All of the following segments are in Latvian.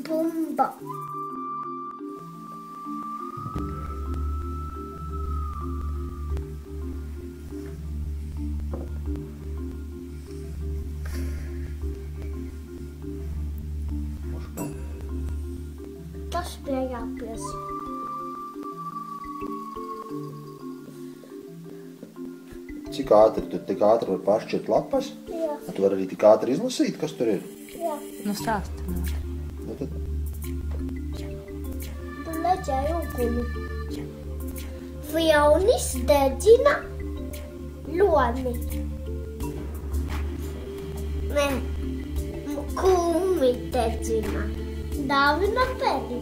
Bumba. Tas bija jāpies. Cik ātri tu tik ātri var pašķirt lapas? Jā. Tu vari arī tik ātri izlasīt, kas tur ir? Jā. Nu stāsti. Nu tad Tu leģēji uguni. Vilnis dedzina ļoni. Nē, kūmi dedzina. Dāvina peli.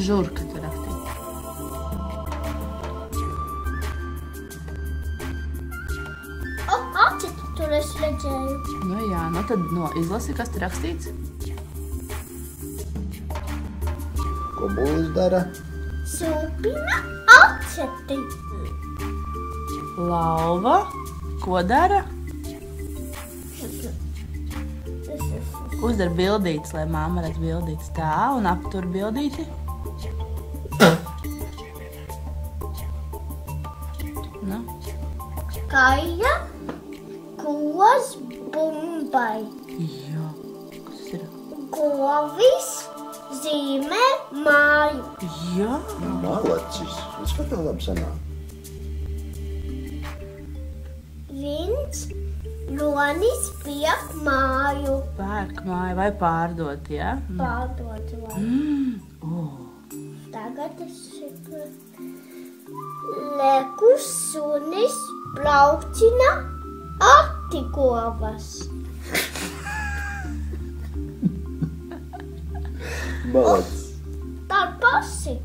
Žurka tu rakstīt. Atciti, tur es leģēju. Nu jā, nu tad izlasi, kas te rakstīts. ko Bullis dara? Sūpina aceti. Lauva. Ko dara? Uzdara bildītes, lai māma redz bildītes tā un aptur bildīti. Nu. Kaja kos bumbai. Jā, kas tas ir? Govis zīmē māju. Jā. Malacis. Viss kā tev labi sanāk. Viņš ļonis pie māju. Pērk māju vai pārdot, jā? Pārdot vai. Tagad es šeit lekus sunis braucina attigovas. Malacis. Tā pasi.